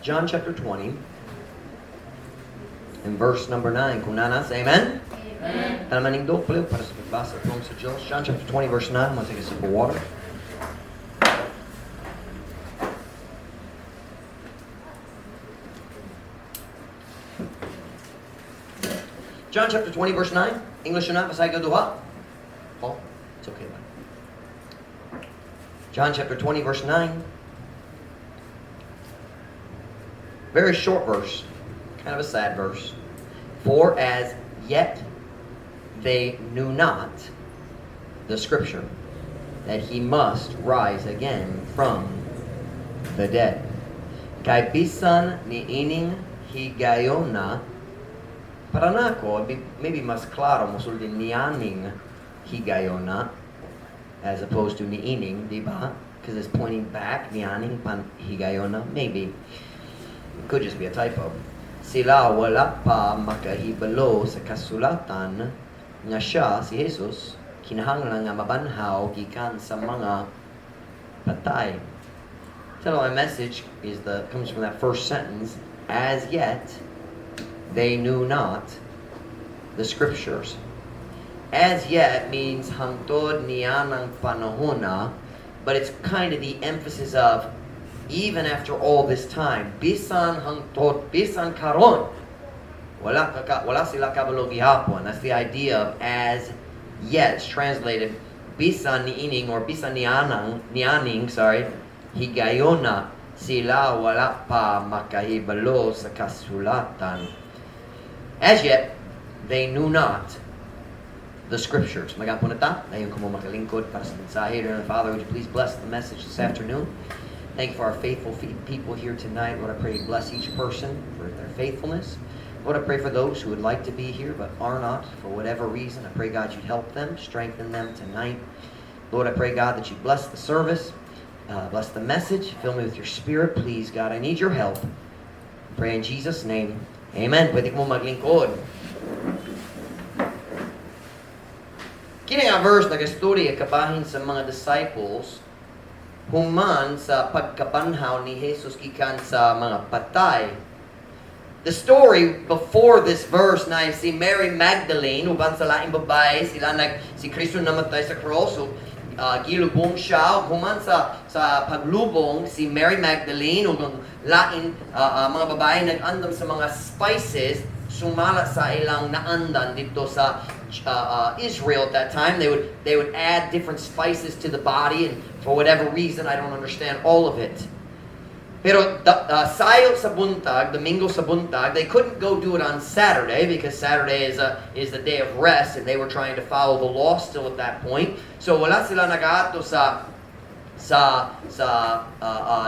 John chapter 20 and verse number 9. Kung nana, say amen? Amen. Talamaning dople para sa pagbasa ng sa Diyos. John chapter 20 verse 9. I'm going to take a sip of water. John chapter 20 verse 9. English na, pasay ka duha. Oh, it's okay, man. John chapter 20 verse 9. Very short verse, kind of a sad verse. For as yet they knew not the scripture, that he must rise again from the dead. Kay bisan ni ining higayon na, para na ako, maybe mas klaro mo suldin niyaning higayon na, as opposed to ni ining, di ba? Because it's pointing back, niyaning pan higayon na, maybe. It could just be a typo. Sila wala pa makahibalo sa kasulatan nga siya, si Jesus, kinahanglan nga mabanhaw gikan sa mga patay. So my message comes from that first sentence. As yet, they knew not the scriptures. As yet means hangtod niya ng panahon na, but it's kind of the emphasis of even after all this time, bisan hangtod, bisan karon, wala sila kabalo gihapon. That's the idea of as yet. It's translated bisan niining or bisan nianing, higayona, sila wala pa makahibalo sa kasulatan. As yet, they knew not the scriptures. Magapo na ta, ngayon ko mo makalingkod para sa mensahe. Dear Father, would you please bless the message this afternoon? Thank you for our faithful people here tonight. Lord, I pray you bless each person for their faithfulness. Lord, I pray for those who would like to be here but are not for whatever reason. I pray, God, you'd help them, strengthen them tonight. Lord, I pray, God, that you bless the service, bless the message, fill me with your spirit. Please, God, I need your help. I pray in Jesus' name. Amen. Pwede mo maglingkod. Kini nga verse nag-istorya kabahin sa mga disciples human sa pagkabanhaw ni Jesus gikan sa mga patay. The story before this verse na si Mary Magdalene, uban sa laing babae, si Kristo namatay sa cross, so gilubong siya, human sa paglubong, si Mary Magdalene, ug lain mga babae nag-andam sa mga spices, sumala sa ilang naandan dito sa Israel at that time. They would add different spices to the body, and for whatever reason, I don't understand all of it. Pero sayo sa buntag, Domingo sa buntag, they couldn't go do it on Saturday because Saturday is the day of rest, and they were trying to follow the law still at that point. So wala sila nag-aato sa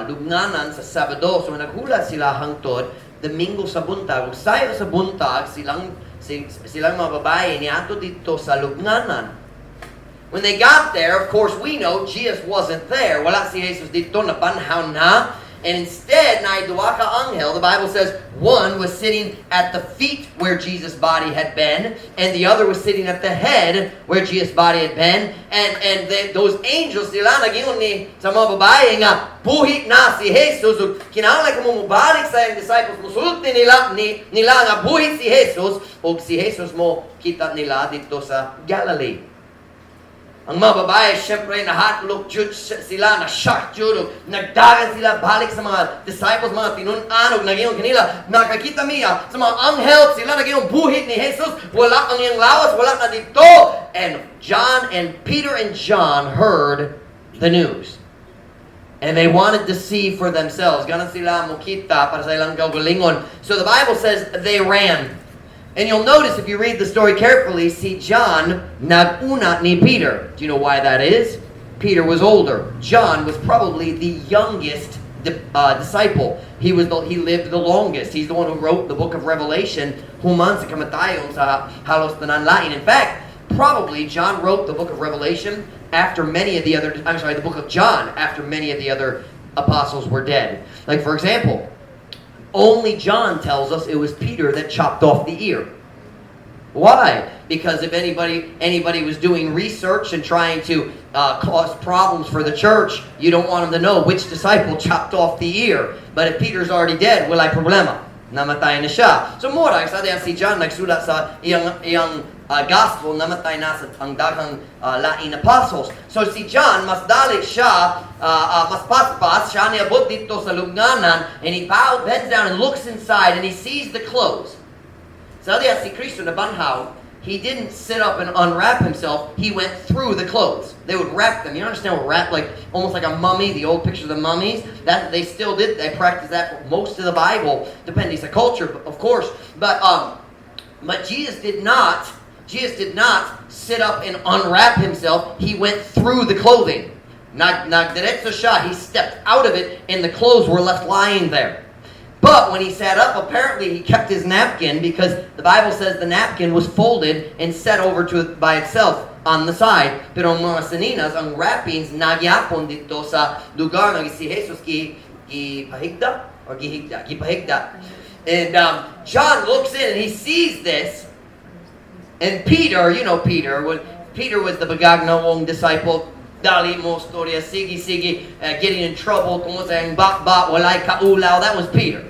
lubnganan sa Sabado. So naghula sila hangtod Domingo sa buntag. Ug sayo sa buntag, silang mga babae niato dito sa lubnganan. When they got there, of course, we know Jesus wasn't there. Wala si Jesus dito, nabanhaw na. And instead, na duwa ka anghel, the Bible says, one was sitting at the feet where Jesus' body had been, and the other was sitting at the head where Jesus' body had been. And those angels, sila nagingon ni sa mga babae nga, buhit na si Jesus. Kinahanglan ka mo mubalik sa iyong disciples, musulti nila nga buhit si Jesus, o si Jesus mo kita nila dito sa Galilee. Ang mga babae, syempre, nahatlok jud sila, na-shock jud, nagdagan sila balik sa mga disciples, mga tinunan, ug nagingon kanila, nakakita miya sa mga anghel, sila nagingon buhit ni Jesus, wala ang iyang lawas, wala na dito. And Peter and John heard the news. And they wanted to see for themselves. Ganon sila mukita para sa ilang gagalingon. So the Bible says they ran. And you'll notice if you read the story carefully, see John nag-una ni Peter. Do you know why that is? Peter was older. John was probably the youngest disciple. He lived the longest. He's the one who wrote the book of Revelation. Human sa kamatayon sa halos nananlain. In fact, probably John wrote the book of Revelation after the book of John after many of the other apostles were dead. Like for example, only John tells us it was Peter that chopped off the ear. Why? because if anybody was doing research and trying to cause problems for the church, you don't want them to know which disciple chopped off the ear. But if Peter's already dead, wala problema. Namatay na siya. So mura, sa diyan si John nagsulat sa iyang gospel, namatay na sa ang daghang lain apostles. So si John, mas dali siya, mas paspas, siya niabot dito sa lugnanan, and he bends down and looks inside, and he sees the clothes. Sa diyan si Kristo na banhaw, he didn't sit up and unwrap himself. He went through the clothes. They would wrap them. You understand what wrap, like almost like a mummy, the old picture of the mummies? That they still did. They practiced that for most of the Bible, depending on the culture, of course. But Jesus did not sit up and unwrap himself. He went through the clothing. Nagdiretso siya. He stepped out of it, and the clothes were left lying there. But when he sat up, apparently he kept his napkin, because the Bible says the napkin was folded and set over to it by itself on the side. Pero ang mga saninas, ang wrappings, nagyapon dito sa lugar na si Jesus gipahigda. And John looks in and he sees this. And Peter, you know Peter was the bagagnaong disciple. Dali mo storya, sige, getting in trouble, kung saying bak, walay kaulaw. That was Peter.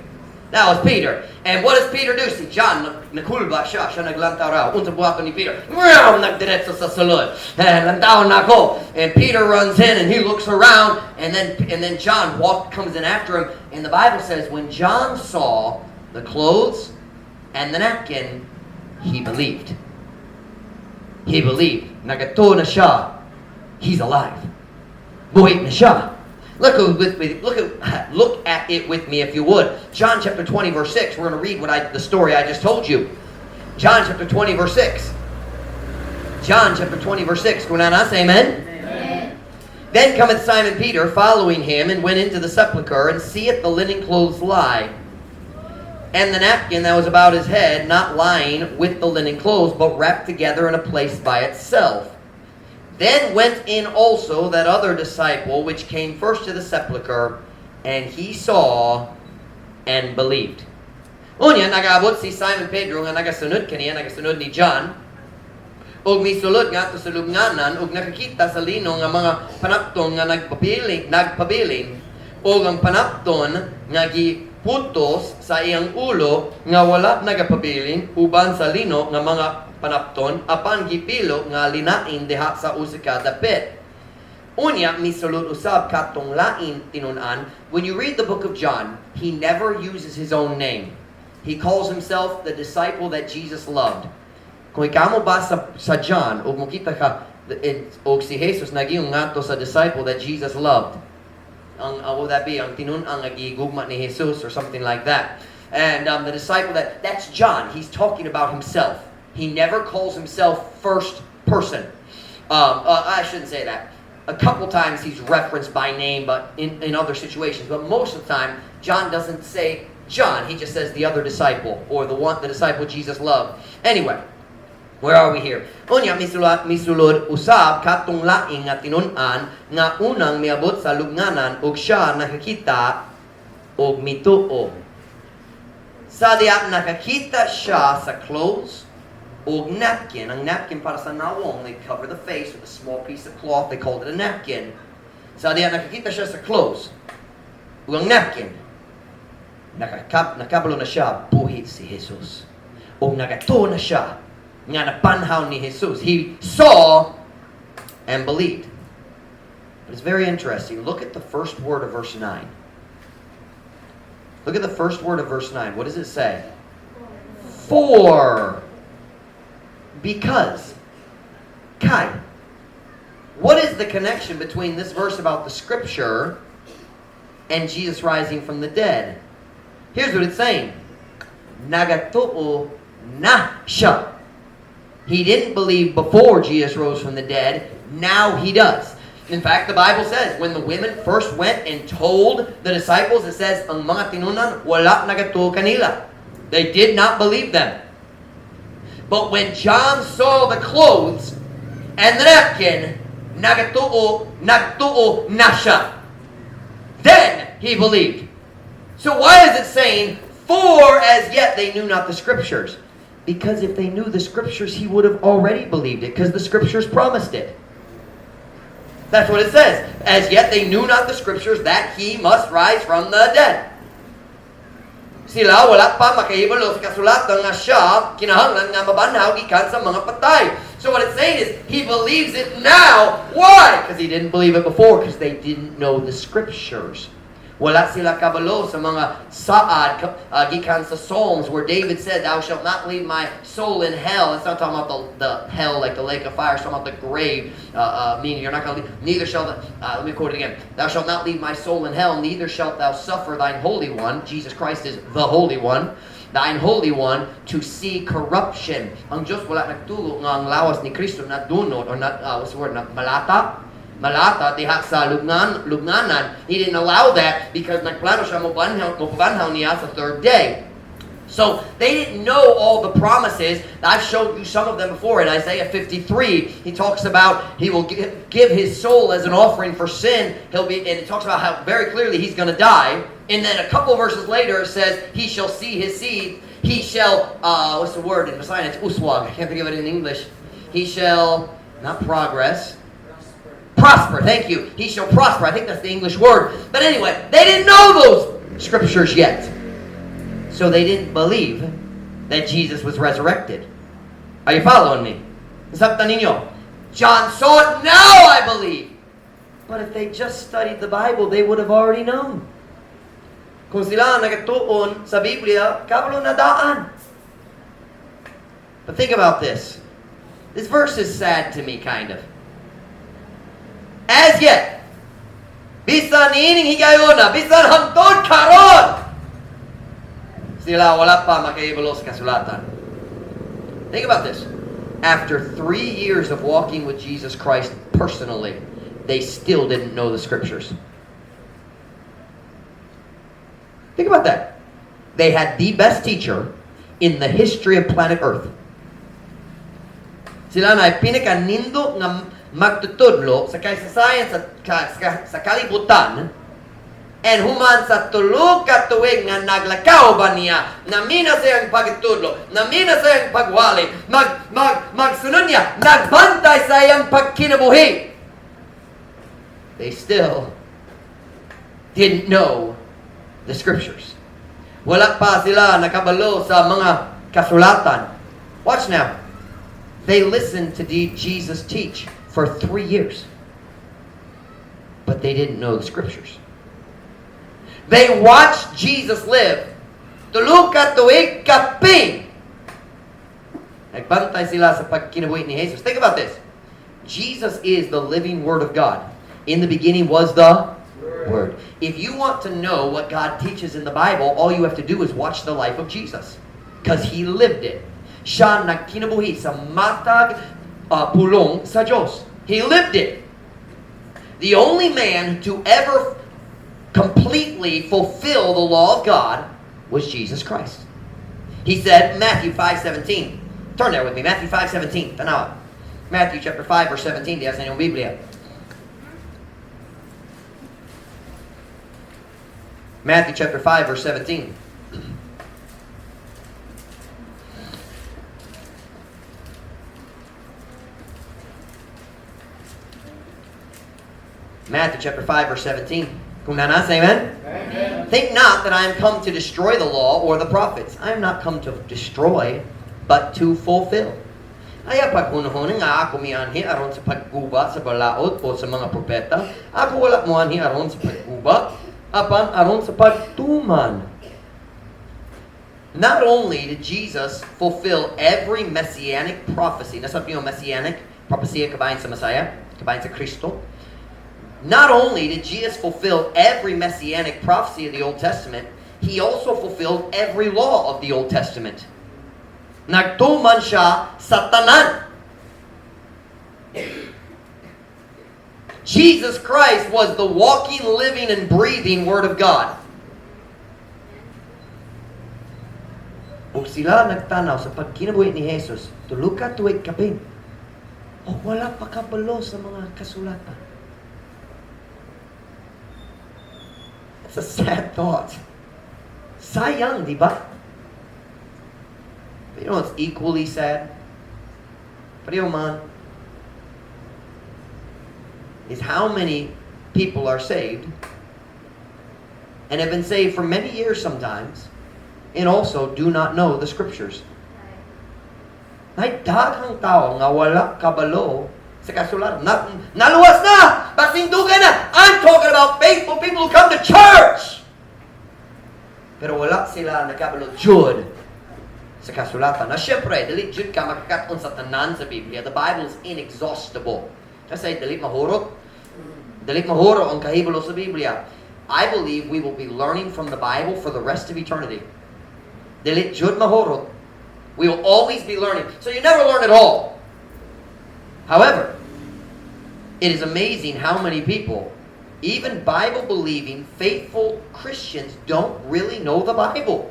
And what does Peter do? Si John, nakulba siya naglantaw raw. Unsa buhaton ni Peter? Nagdiretso sa sulod. Lantaw na ako. And Peter runs in and he looks around, and then John comes in after him. And the Bible says when John saw the clothes and the napkin, he believed. Nagato na siya. He's alive. Buhay na siya. Look at it with me if you would. John chapter 20 verse 6. We're going to read the story I just told you. John chapter 20 verse 6. John chapter 20 verse 6. Kung nanas, amen? Amen. Then cometh Simon Peter following him, and went into the sepulchre, and seeth the linen clothes lie, and the napkin that was about his head, not lying with the linen clothes, but wrapped together in a place by itself. Then went in also that other disciple, which came first to the sepulchre, and he saw and believed. Unya, nagaabot si Simon Pedro nga nagasunod ni John, og misulod nga to sa lubnganan, og nakakita sa lino nga mga panapton nga nagpabilin, og ang panapton nga giputos sa iyang ulo nga wala nagapabilin, uban sa lino nga mga panapton, apan gipilo nga linain diha sa usa ka dapit. Unya, misulod usab katong lain tinunan. When you read the book of John, he never uses his own name. He calls himself the disciple that Jesus loved. Kung ikaw mo ba sa John, o makita ka, o si Jesus naging ngato sa disciple that Jesus loved. Would that be ang tinun-ang nagigugma ni Jesus or something like that. And the disciple that's John. He's talking about himself. He never calls himself first person. I shouldn't say that. A couple times he's referenced by name, but in other situations. But most of the time, John doesn't say John. He just says the other disciple, or the disciple Jesus loved. Anyway, where are we here? Unya, misulod usab katong laing nga tinun-an nga unang miabot sa lubnganan, ug siya nakakita og mituo. Sa diya nakakita siya sa clothes og napkin. Ang napkin para sa nawong, they cover the face with a small piece of cloth. They called it a napkin. Sa diya nakakita siya sa clothes ug ang napkin. Nakabalo na siya, buhi si Jesus. Og nagato na siya nga napanhaw ni Jesus. He saw and believed. But it's very interesting. Look at the first word of verse 9. Look at the first word of verse 9. What does it say? For. Because. Kai. What is the connection between this verse about the scripture and Jesus rising from the dead? Here's what it's saying. Nagatuo na siya. He didn't believe before Jesus rose from the dead. Now he does. In fact, the Bible says, when the women first went and told the disciples, it says, ang mga tinunan, wala nagatuo kanila. They did not believe them. But when John saw the clothes and the napkin, nagtuo na siya. Then he believed. So why is it saying, for as yet they knew not the scriptures? Because if they knew the Scriptures, he would have already believed it, because the Scriptures promised it. That's what it says. As yet they knew not the Scriptures that he must rise from the dead. Sila wala pa makahibalo sa kasulatan nga siya kinahanglan nga mabanhaw gikan sa mga patay. So what it's saying is, he believes it now. Why? Because he didn't believe it before, because they didn't know the Scriptures. Wala sila kabalo sa mga saad gikan sa Psalms where David said, "Thou shalt not leave my soul in hell." It's not talking about the hell like the lake of fire. It's talking about the grave. Meaning you're not going to leave. Neither shall let me quote it again. "Thou shalt not leave my soul in hell. Neither shalt thou suffer thine Holy One." Jesus Christ is the Holy One. Thine Holy One to see corruption. Ang Diyos wala nagtulo nga ang lawas ni Kristo na dunot or not what's the word? Na malata diha sa lubnganan. He didn't allow that because nagplano siya mobanhaw niya sa third day. So they didn't know all the promises. I've showed you some of them before. In Isaiah 53, he talks about he will give his soul as an offering for sin. And it talks about how very clearly he's going to die. And then a couple verses later it says he shall see his seed. He shall what's the word in Messiah? It's uswag. I can't think of it in English. He shall not progress. Prosper, thank you. He shall prosper. I think that's the English word. But anyway, they didn't know those Scriptures yet. So they didn't believe that Jesus was resurrected. Are you following me? Nasabtan ninyo? John saw it, now I believe. But if they just studied the Bible, they would have already known. Kung sila nagatuon sa Biblia, kabalo na daan. But think about this. This verse is sad to me, kind of. As yet, bisan niining higayona, bisan hangtod karon, sila wala pa makahibalo sa kasulatan. Think about this. After 3 years of walking with Jesus Christ personally, they still didn't know the Scriptures. Think about that. They had the best teacher in the history of planet Earth. Sila na pinakanindo nga magtutudlo sa kaysasayan sa kalibutan, and human sa tulo ka tuig nga naglakaw ba niya, namina sa iyang pagtudlo, namina sa iyang pagwali, magsunod niya, nagbantay sa iyang pagkinabuhi. They still didn't know the Scriptures. Wala pa sila nakabalo sa mga kasulatan. Watch now. They listened to Jesus teach for 3 years. But they didn't know the Scriptures. They watched Jesus live. Tulo ka tuig kaping. Nagbantay sila sa pagkinabuhi ni Jesus. Think about this. Jesus is the living Word of God. In the beginning was the Word. If you want to know what God teaches in the Bible, all you have to do is watch the life of Jesus. Because He lived it. Siya nagkinabuhi sa matag pulong sa Diyos. He lived it. The only man to ever completely fulfill the law of God was Jesus Christ. He said, Matthew 5:17. Turn there with me. Matthew 5:17. Tanawa. Matthew chapter 5 verse 17. Diyan sa inyong Biblia. Matthew chapter 5 verse 17. Matthew chapter 5 verse 17. Kung nanas, amen? Amen? Think not that I am come to destroy the law or the prophets. I am not come to destroy, but to fulfill. Aya paghunuhunin nga ako mianhi aron sa pagguba sa balaod o sa mga propeta. Ako wala moanhi aron sa pagguba, apan aron sa pagtuman. Not only did Jesus fulfill every messianic prophecy, nasabi niyo messianic, prophecy kabayan sa Messiah, kabayan sa Kristo. Not only did Jesus fulfill every messianic prophecy of the Old Testament, He also fulfilled every law of the Old Testament. Nagtuman siya sa tanan. Jesus Christ was the walking, living, and breathing Word of God. Ug sila nagtanaw sa pagkinabuhi ni Jesus, tulo ka tuig kapin. O wala pa kabalo sa mga kasulatan. It's a sad thought. Sayang, di ba? You know, it's equally sad. Pareho man. Is how many people are saved and have been saved for many years sometimes and also do not know the scriptures. May daghang tao nga wala kabalo sa kasulatan. Naluwas na! Pasindugan na! I'm talking about faithful people who come to church! Pero wala sila nakabalo jud sa kasulatan. Na syempre, dili jud ka makakaton sa tanan sa Biblia. The Bible is inexhaustible. Kasi dili mahurot. Dili mahurot ang kahibalo sa Biblia. I believe we will be learning from the Bible for the rest of eternity. Dili jud mahurot. We will always be learning. So you never learn it all. However, it is amazing how many people, even Bible-believing, faithful Christians, don't really know the Bible.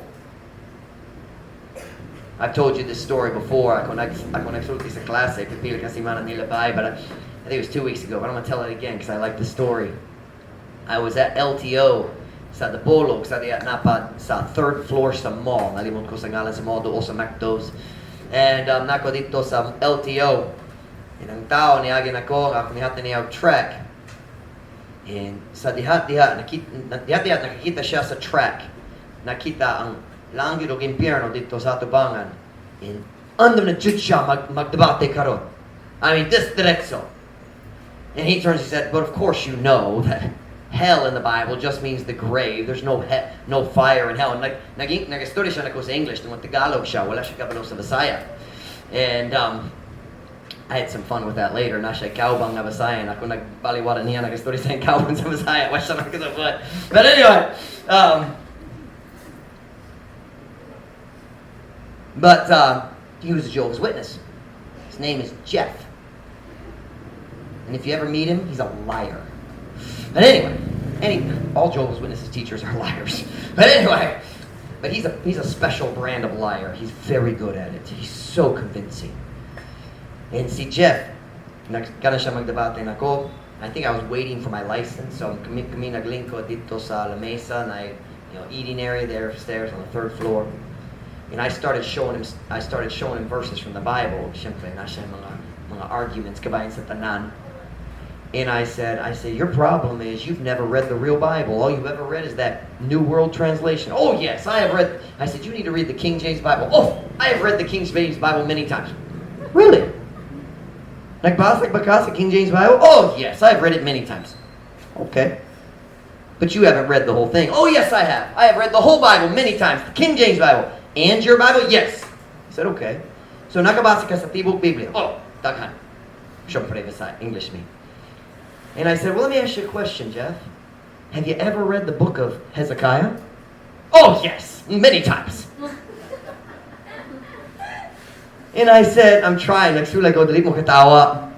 I've told you this story before. Ako nagsulti sa klase, pipili kasi mana nilabay, but I think it was 2 weeks ago, but I'm going to tell it again because I like the story. I was at LTO sa Dapolog, sa napad sa third floor sa mall. Nalimot ko sa ngalan sa mall doon sa McDo's. And nako dito sa LTO. And ang tao niagin ako nihat niya track. And sa dihat nakikita siya sa track. Nakita ang langit o impyerno dito sa tubangan. And andam na jud siya magdebate karon. I mean, this diretso. And he turns and said, but of course you know that hell in the Bible just means the grave. There's no fire in hell. And nag-study siya nako sa English. Nung Tagalog siya, wala siya kabalo sa Bisaya. And I had some fun with that later. Na siya kaubang na Bisaya. Ako nagbaliwala niya, nag-study sa kaubang sa Bisaya. Watch siya nakasabot. But anyway, he was a Jehovah's Witness. His name is Jeff. And if you ever meet him, he's a liar. But anyway, all Jehovah's Witnesses teachers are liars. But anyway, he's a special brand of liar. He's very good at it. He's so convincing. And see, Jeff, gana siya magdebate na ko. I think I was waiting for my license, so kami naglingkod dito sa La Mesa, na eating area there upstairs on the third floor. And I started showing him verses from the Bible. Siyempre, na siya mga arguments kabayan sa tanan. And I said, your problem is you've never read the real Bible. All you've ever read is that New World Translation. Oh, yes, I have read. I said, you need to read the King James Bible. Oh, I have read the King James Bible many times. Really? Nagbasa ba sa King James Bible? Oh, yes, I've read it many times. Okay. But you haven't read the whole thing. Oh, yes, I have. I have read the whole Bible many times. The King James Bible. And your Bible? Yes. I said, okay. So, nakabasa ka sa Tibok Biblia. Oh, daghan. Siyempre, Bisaya, English me. And I said, well, let me ask you a question, Jeff. Have you ever read the book of Hezekiah? Oh, yes, many times. And I said, I'm trying. Nagsulat ko, dili mo katawa.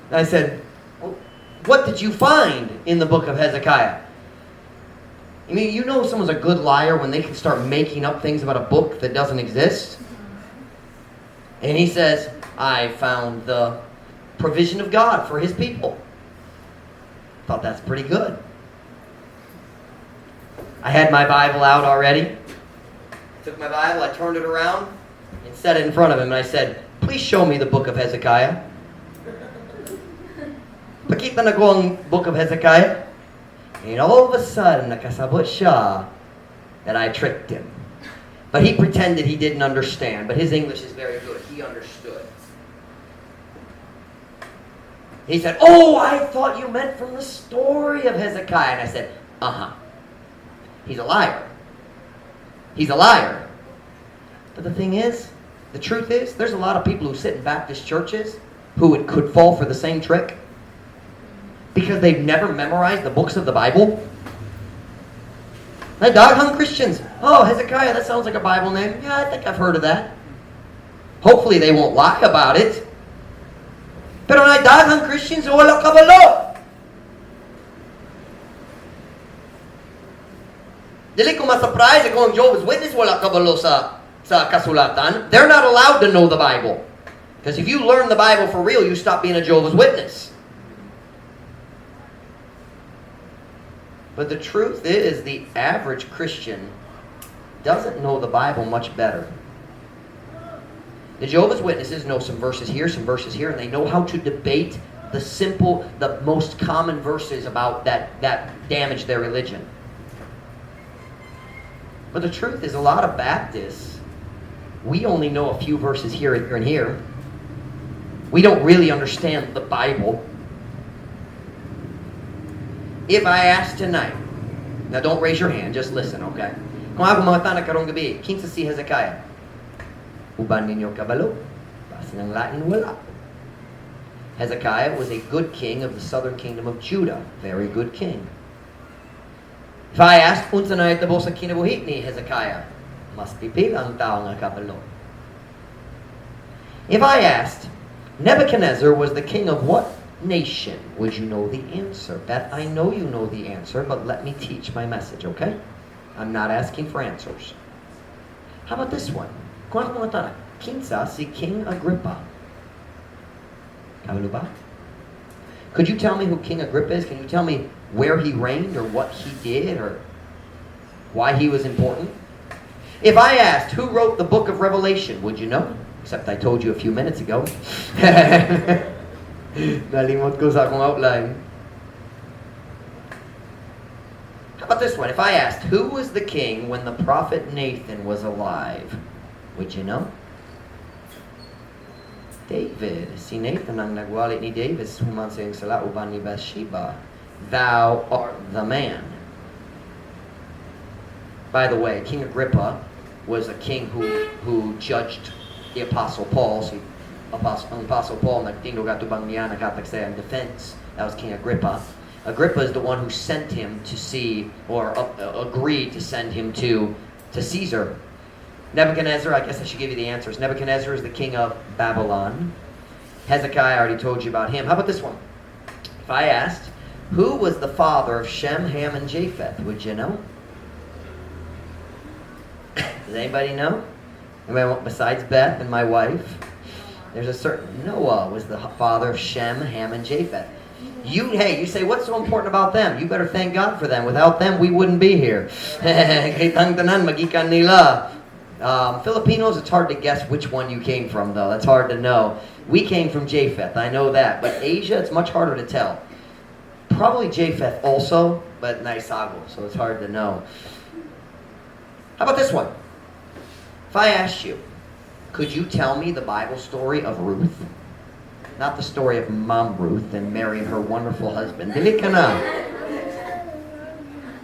And I said, well, what did you find in the book of Hezekiah? I mean, you know someone's a good liar when they can start making up things about a book that doesn't exist. And he says, I found the provision of God for his people. Thought that's pretty good. I had my Bible out already. Took my Bible, I turned it around, and set it in front of him, and I said, please show me the book of Hezekiah. Pakita na ko ang book of Hezekiah. And all of a sudden, nakasabot siya that I tricked him. But he pretended he didn't understand, but his English is very good. He understood. He said, oh, I thought you meant from the story of Hezekiah. And I said, uh-huh. He's a liar. He's a liar. But the thing is, the truth is, there's a lot of people who sit in Baptist churches who could fall for the same trick because they've never memorized the books of the Bible. Now, dog-hung Christians. Oh, Hezekiah, that sounds like a Bible name. Yeah, I think I've heard of that. Hopefully they won't lie about it. Pero na daghang Christians wala kabalo. Dili ko ma-surprise kung ang Jehovah's Witness wala kabalo sa kasulatan. They're not allowed to know the Bible. Because if you learn the Bible for real, you stop being a Jehovah's Witness. But the truth is, the average Christian doesn't know the Bible much better. The Jehovah's Witnesses know some verses here, and they know how to debate the simple, the most common verses about that damage their religion. But the truth is, a lot of Baptists, we only know a few verses here and here. We don't really understand the Bible. If I ask tonight, now don't raise your hand, just listen, okay? Kung ako mga tanak karong gabi, kinsa si Hezekiah? Uban ninyo kabalo. Basta ng Latin, wala. Hezekiah was a good king of the southern kingdom of Judah. Very good king. If I asked, unsa na itabo sa kinabuhi ni Hezekiah? Mas pipila ang tao nga kabalo. If I asked, Nebuchadnezzar was the king of what nation? Would you know the answer? Beth, I know you know the answer, but let me teach my message, okay? I'm not asking for answers. How about this one? Kung ako mga tanak, kinsa si King Agrippa? Kabalo ba? Could you tell me who King Agrippa is? Can you tell me where he reigned or what he did or why he was important? If I asked who wrote the book of Revelation, would you know? Except I told you a few minutes ago. Nalimot ko sa akong outline. How about this one? If I asked who was the king when the prophet Nathan was alive, would you know? David. Si Nathan ang nagwali ni David human sa iyong sala uban ni Bathsheba. Thou art the man. By the way, King Agrippa was a king who judged the Apostle Paul. Si Apostle Paul nagtingog atubang niya nagkatagsay ang defense. That was King Agrippa. Agrippa is the one who sent him to see, or agreed to send him to Caesar. Nebuchadnezzar, I guess I should give you the answers. Nebuchadnezzar is the king of Babylon. Hezekiah, I already told you about him. How about this one? If I asked, who was the father of Shem, Ham, and Japheth? Would you know? Does anybody know? Anybody, besides Beth and my wife? There's a certain Noah was the father of Shem, Ham, and Japheth. You say, what's so important about them? You better thank God for them. Without them, we wouldn't be here. Filipinos, it's hard to guess which one you came from, though. That's hard to know. We came from Japheth, I know that. But Asia, it's much harder to tell. Probably Japheth also, but Naisago, so it's hard to know. How about this one? If I asked you, could you tell me the Bible story of Ruth? Not the story of Mom Ruth and Mary and her wonderful husband. Dili ka na.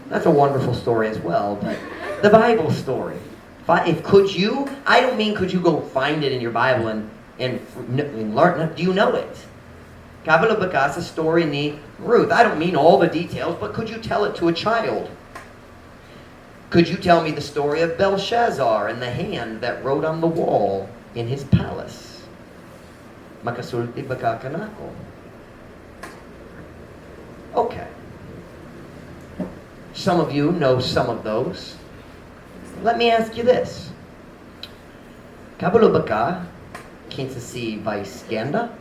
That's a wonderful story as well, but the Bible story. Could you, I don't mean could you go find it in your Bible and learn. Do you know it? Kabalo ba ka sa story ni Ruth? I don't mean all the details, but could you tell it to a child? Could you tell me the story of Belshazzar and the hand that wrote on the wall in his palace? Makasulti ba ka kanako? Okay. Some of you know some of those. Let me ask you this. Kabalo ba ka kinsa si Vice Ganda?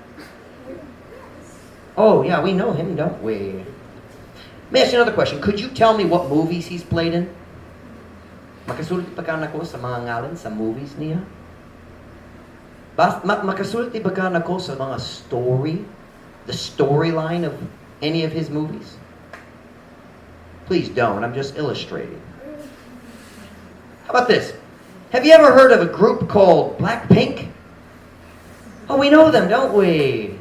Oh, yeah, we know him, don't we? Let me ask you another question. Could you tell me what movies he's played in? Makasulti pa ka nako sa mga ngalan sa movies niya? Makasulti ba ka nako sa mga story? The storyline of any of his movies? Please don't. I'm just illustrating. How about this? Have you ever heard of a group called Blackpink? Oh, we know them, don't we?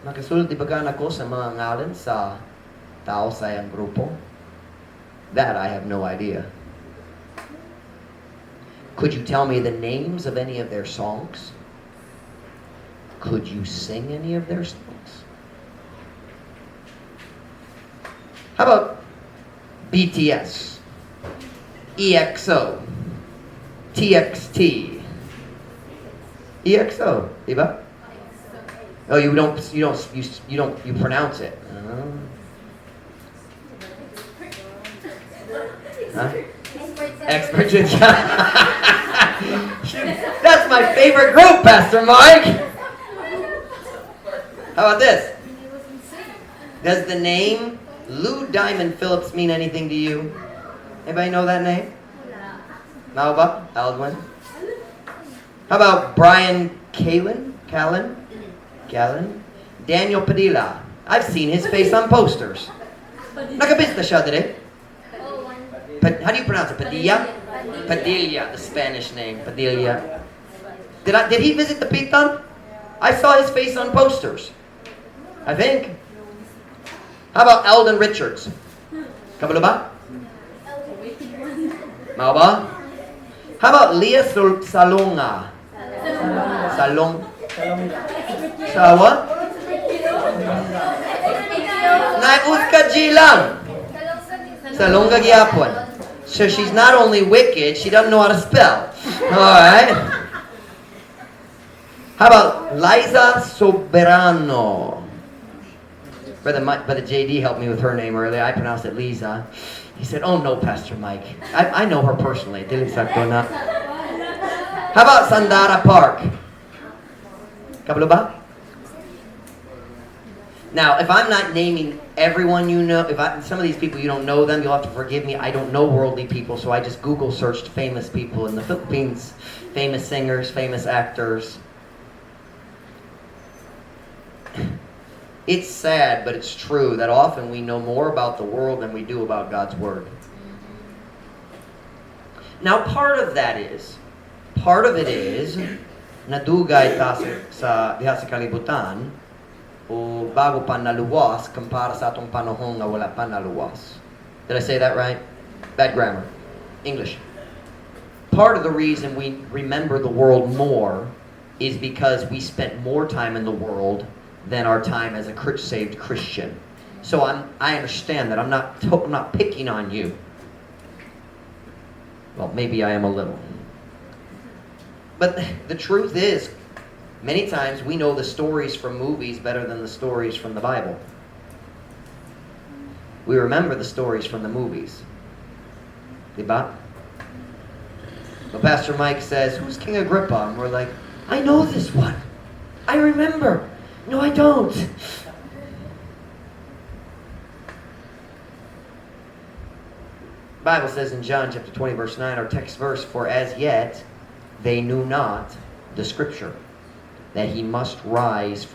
Makasulti ba ka nako sa mga ngalan sa tao sa iyang grupo? That I have no idea. Could you tell me the names of any of their songs? Could you sing any of their songs? How about BTS, EXO, TXT, EXO, diba? Oh, you pronounce it. Huh? Expert. That's my favorite group, Pastor Mike. How about this? Does the name Lou Diamond Phillips mean anything to you? Anybody know that name? Mauba? Aldwin? How about Brian Callen? Daniel Padilla. I've seen his face on posters. Nakabusiness siya dire. How do you pronounce it? Padilla? Padilla, the Spanish name. Padilla. Did he visit the Pitan? I saw his face on posters. I think. How about Eldon Richards? Kabalo ba? Mao ba? How about Leah Salonga? Sa what? Nag-uska lang. Salonga gyapon. So she's not only wicked, she doesn't know how to spell. Alright. How about Liza Soberano? Brother JD helped me with her name earlier. I pronounced it Lisa. He said, "Oh no, Pastor Mike. I know her personally." How about Sandara Park? Kabalo ba? Now, if I'm not naming everyone you know, some of these people you don't know them, you'll have to forgive me. I don't know worldly people, so I just Google searched famous people in the Philippines, famous singers, famous actors. It's sad, but it's true that often we know more about the world than we do about God's Word. Now, part of it is, nadugay ta sa diha sa kalibutan, o bago pa naluwas, kumpara sa atong panahon na wala pa naluwas. Did I say that right? Bad grammar. English. Part of the reason we remember the world more is because we spent more time in the world than our time as a saved Christian. So I understand that. I'm not picking on you. Well, maybe I am a little. But the truth is, many times we know the stories from movies better than the stories from the Bible. We remember the stories from the movies. Diba? But Pastor Mike says, "Who's King Agrippa?" And we're like, "I know this one. I remember." No, I don't. The Bible says in John chapter 20, verse 9, our text verse, "For as yet they knew not the Scripture, that he must rise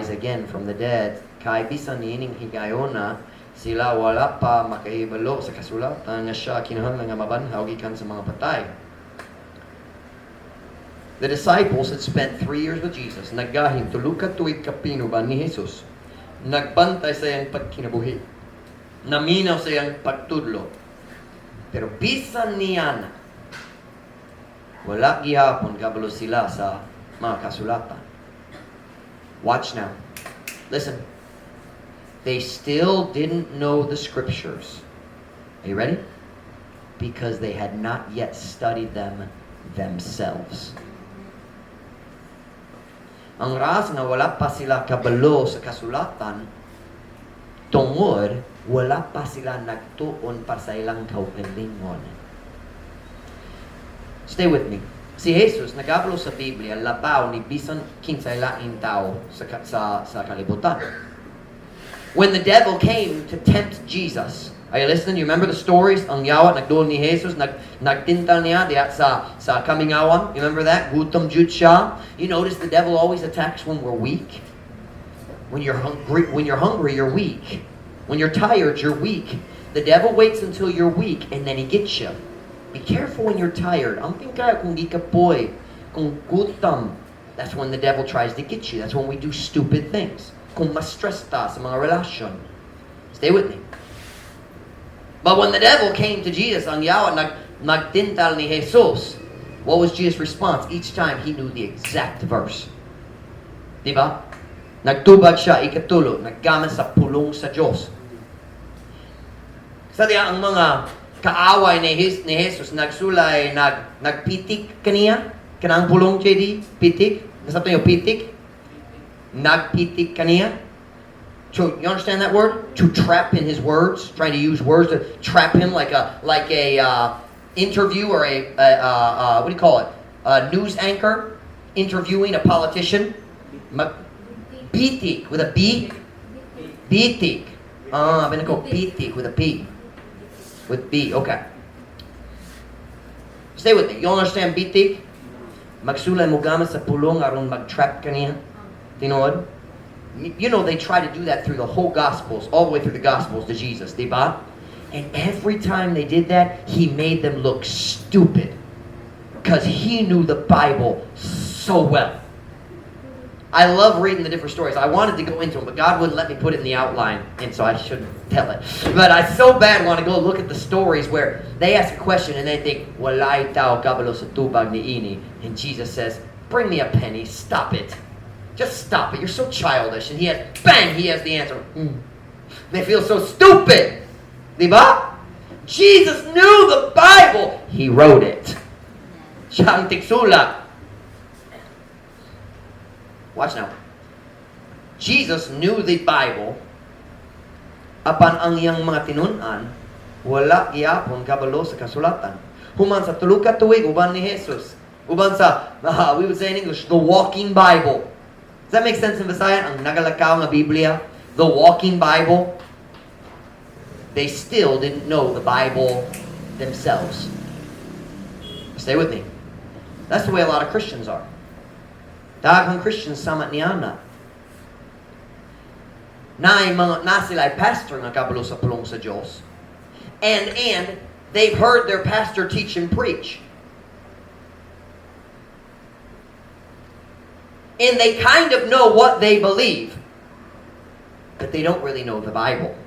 again from the dead. Kay bisan niining higayona, sila wala pa makahibalo sa kasulatan nga siya kinahanglan nga mabanhaw gikan sa mga patay." The disciples had spent 3 years with Jesus. Naggahim tulukat tuig kapino ba ni Jesus. Nagbantay sa iyang pagkinabuhi. Naminaw sa iyang pagtudlo. Pero bisan niya wala gihapon kabalo sila sa mga kasulatan. Watch now. Listen. They still didn't know the Scriptures. Are you ready? Because they had not yet studied them themselves. Ang ras nga wala pa sila kabalo sa kasulatan, tungod wala pa sila nagtuon para sa ilang kaugalingon. Stay with me. Si Jesus nagabalo sa Biblia labaw ni bisan kinsay laing tao sa kalibutan. When the devil came to tempt Jesus, are you listening? You remember the stories? Ang yawa nagduol ni Jesus, nagtintal niya diya sa kamingawan. You remember that? Gutom jud siya. You notice the devil always attacks when we're weak. When you're hungry, you're weak. When you're tired, you're weak. The devil waits until you're weak and then he gets you. Be careful when you're tired. Amping kaya kung di ka poy, kung gutom, that's when the devil tries to get you. That's when we do stupid things. Kung ma-stress ta sa mga relasyon. Stay with me. But when the devil came to Jesus, ang yawa nagtintal ni Jesus, what was Jesus' response? Each time he knew the exact verse. Diba? Nagtubag siya, ikatulo, naggaman sa pulong sa Diyos. Sa diya ang mga kaaway ni Jesus nagsulay, nagpitik kaniya, kanang pulong JD, pitik, nasabta niyo pitik, nagpitik kaniya. So you understand that word? To trap in his words, trying to use words to trap him like a interview or a what do you call it? A news anchor interviewing a politician. Pitik with a B. Pitik. I'm gonna go pitik with a P. With B. Okay. Stay with me. You understand pitik? Magsulay mo gamit sa pulong aron mag-trap kaniya. Tinood? You know, they try to do that through the whole Gospels, all the way through the Gospels to Jesus, diba? And every time they did that, he made them look stupid. Because he knew the Bible so well. I love reading the different stories. I wanted to go into them, but God wouldn't let me put it in the outline, and so I shouldn't tell it. But I so bad want to go look at the stories where they ask a question and they think, walay tao kabalo sa tubag ni ini. And Jesus says, bring me a penny, stop it. Just stop it, you're so childish. And he has, bang, he has the answer. They feel so stupid. Diba? Jesus knew the Bible. He wrote it. Siya ang tiksulat. Watch now. Jesus knew the Bible. Apan ang iyang mga tinunan, wala gyapon kabalo sa kasulatan. Human sa tulo ka tuig uban ni Jesus. Uban sa, we would say in English, the walking Bible. Does that make sense in Visayan? Ang nagalakaw na Biblia, the walking Bible. They still didn't know the Bible themselves. Stay with me. That's the way a lot of Christians are. Daghang Christians samat niana. Na sila ay pastor nga kabalo sa pulong sa Diyos. And they've heard their pastor teach and preach. And they kind of know what they believe. But they don't really know the Bible.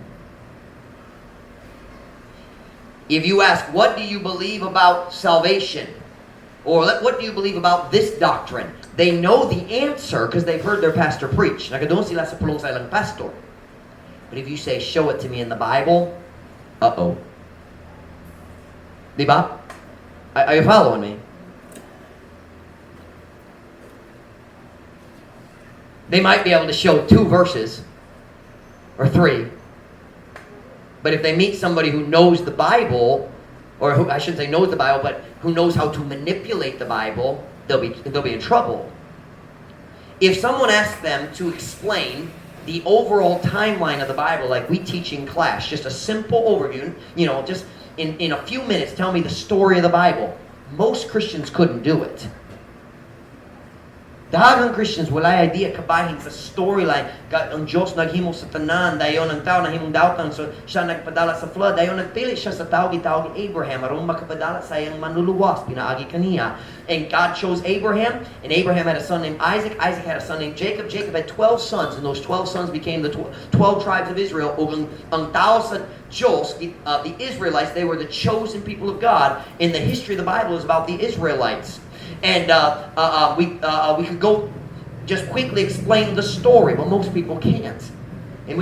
If you ask, what do you believe about salvation? Or what do you believe about this doctrine? They know the answer because they've heard their pastor preach. Nakadon sila sa pulong sa ilang pastor. But if you say, show it to me in the Bible, uh-oh. Diba? Are you following me? They might be able to show 2 verses or 3. But if they meet somebody who knows the Bible, or who, I shouldn't say knows the Bible, but who knows how to manipulate the Bible, they'll be in trouble. If someone asks them to explain the overall timeline of the Bible, like we teach in class, just a simple overview, just in a few minutes, tell me the story of the Bible. Most Christians couldn't do it. Daghang Christians wala idea kabahin sa storyline. Ang Diyos naghimo sa tanan, dayon ang tao nahimong dautan, so siya nagpadala sa flood, dayon nagpili siya sa tao gitawag Abraham aron makapadala sa iyang manluluwas pinaagi kaniya. And God chose Abraham, and Abraham had a son named Isaac. Isaac had a son named Jacob. Jacob had 12 sons, and those 12 sons became the 12 tribes of Israel. Ang tao sa Diyos, the Israelites, they were the chosen people of God. In the history of the Bible is about the Israelites. And we could go just quickly explain the story, but most people can't. And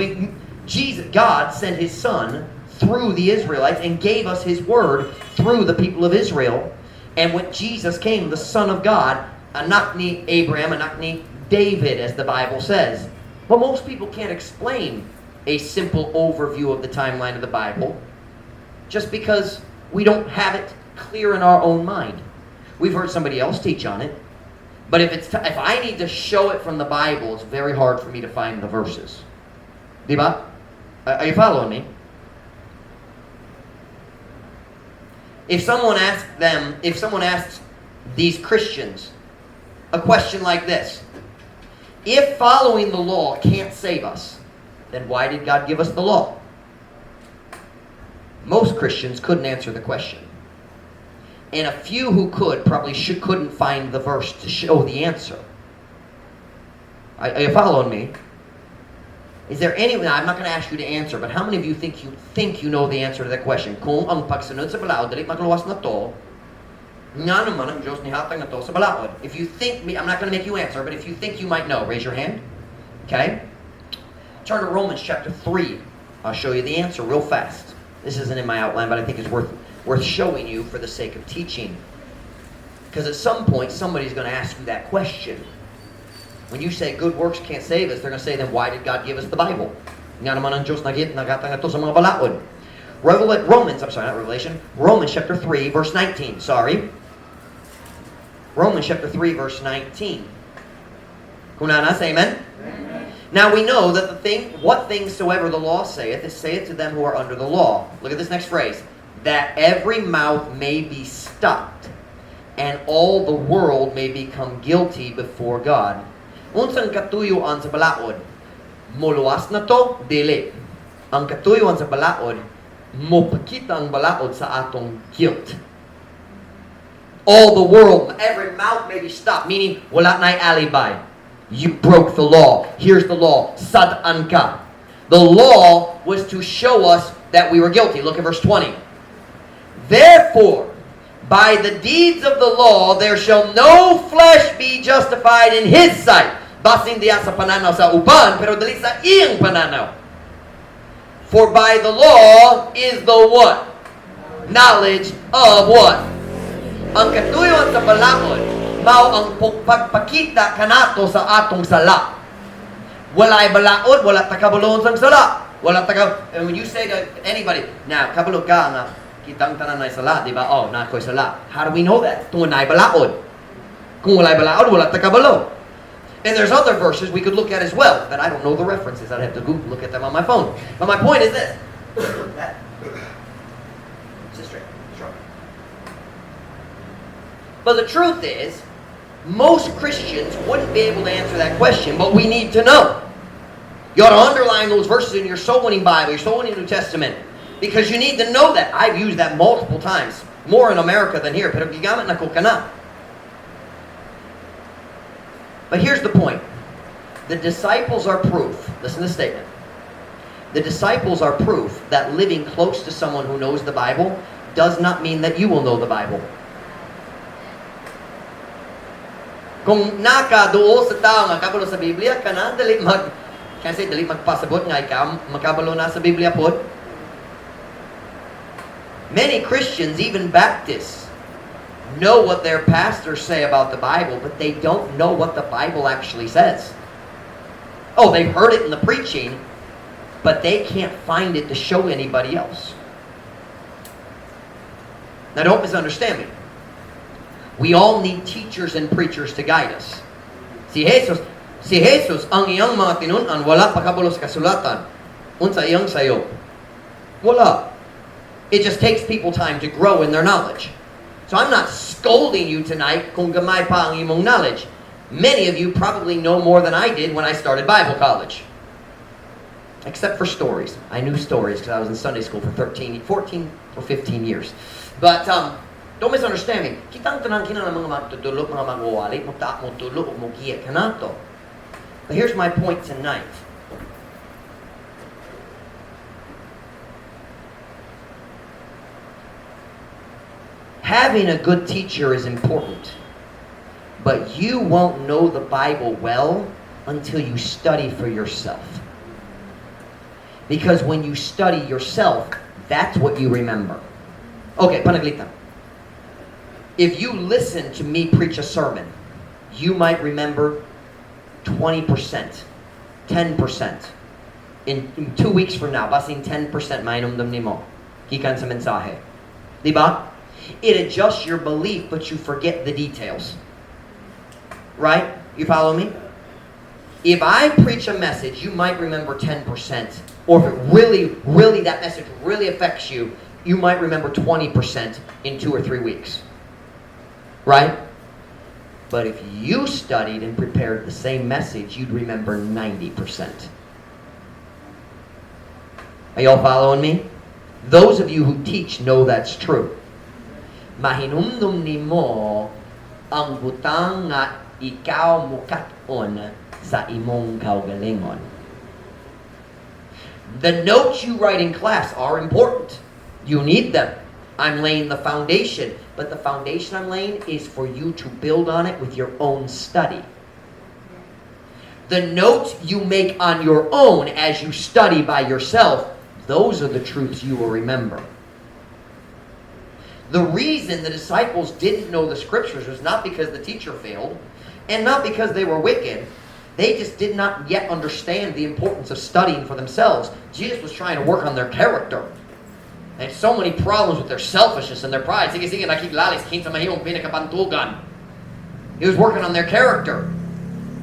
God sent His Son through the Israelites and gave us His Word through the people of Israel. And when Jesus came, the Son of God, anak ni Abraham, anak ni David, as the Bible says. But most people can't explain a simple overview of the timeline of the Bible just because we don't have it clear in our own mind. We've heard somebody else teach on it. But if I need to show it from the Bible, it's very hard for me to find the verses. Diba? Are you following me? If someone asks these Christians a question like this, if following the law can't save us, then why did God give us the law? Most Christians couldn't answer the question. And a few who could probably couldn't find the verse to show the answer. Are you following me? Is there any? Now, I'm not going to ask you to answer, but how many of you think you know the answer to that question? Kung ang pagsunod sa balaod dili magluwas na to, nga naman ang Diyos nihatag na to sa balaod. If you think I'm not going to make you answer, but if you think you might know, raise your hand. Okay? Turn to Romans chapter 3. I'll show you the answer real fast. This isn't in my outline, but I think it's worth showing you for the sake of teaching. Because at some point, somebody's going to ask you that question. When you say good works can't save us, they're going to say, then why did God give us the Bible? Nga naman ang Diyos nagatang ito sa mga balaod. Romans chapter 3, verse 19. Romans chapter 3, verse 19. Kunana, say amen? Amen. Now we know that what things soever the law saith, it saith to them who are under the law. Look at this next phrase. That every mouth may be stopped, and all the world may become guilty before God. Unsang katuyuan sa balaod? Muluwas na to, dili. Ang katuyuan sa balaod, mopakita ang balaod sa atong guilt. All the world, every mouth may be stopped, meaning wala na'y alibi. You broke the law. Here's the law. Sad'an ka. The law was to show us that we were guilty. Look at verse 20. Therefore, by the deeds of the law, there shall no flesh be justified in His sight. Basin diya sa pananaw sa uban, pero dali sa iyang pananaw. For by the law is the what? Knowledge of what? Ang katuyuan sa balaod, mao ang pagpakita kanato sa atong sala. Wala'y balaod, wala takabalon sang sala. And when you say to anybody, now, kabalo ka nga, kitang tanan na sala, di ba? Oh, na ko'y sala. How do we know that? Kung na'y balaod. Kung wala'y balaod, wala takabalo. And there's other verses we could look at as well, but I don't know the references. I'd have to Google, look at them on my phone. But my point is this. But the truth is, most Christians wouldn't be able to answer that question, but we need to know. You ought to underline those verses in your soul-winning Bible, your soul-winning New Testament, because you need to know that. I've used that multiple times, more in America than here, pero gigamit na ko kana. But here's the point. The disciples are proof. Listen to the statement. The disciples are proof that living close to someone who knows the Bible does not mean that you will know the Bible. Kung nakaduol sa tao nga kabalo sa Biblia, kana dali magpasabot nga ikaw makabalo na sa Biblia pod. Many Christians, even Baptists, know what their pastors say about the Bible, but they don't know what the Bible actually says. Oh, they've heard it in the preaching, but they can't find it to show anybody else. Now, don't misunderstand me. We all need teachers and preachers to guide us. Si Jesus, ang iyang mga tinunan, wala pakabalo sa kasulatan. Unsa iyang sayo? Wala. It just takes people time to grow in their knowledge. So I'm not scolding you tonight kung gamay pa ang imong knowledge. Many of you probably know more than I did when I started Bible college. Except for stories. I knew stories because I was in Sunday school for 14 or 15 years. But don't misunderstand me. Kitang tanang kina ng mga magtutulog, mga magwawali, magtaak mo tulog, magkiya kanato. But here's my point tonight. Having a good teacher is important, but you won't know the Bible well until you study for yourself. Because when you study yourself, that's what you remember. Okay, panaglita. If you listen to me preach a sermon, you might remember 20%, 10%. In 2 weeks from now, basing 10% mainumdum nimo. Gikan sa mensahe. Diba? It adjusts your belief, but you forget the details. Right? You follow me? If I preach a message, you might remember 10%. Or if it really, that message really affects you, you might remember 20% in 2 or 3 weeks. Right? But if you studied and prepared the same message, you'd remember 90%. Are y'all following me? Those of you who teach know that's true. Mahinumdum nimo ang butang nga ikaw mukat-on sa imong kaugalingon. The notes you write in class are important. You need them. I'm laying the foundation, but the foundation I'm laying is for you to build on it with your own study. The notes you make on your own as you study by yourself, those are the truths you will remember. The reason the disciples didn't know the scriptures was not because the teacher failed, and not because they were wicked. They just did not yet understand the importance of studying for themselves. Jesus was trying to work on their character. They had so many problems with their selfishness and their pride. Sige, nakiklalis, kinsa mahimong pinakapantugan. He was working on their character.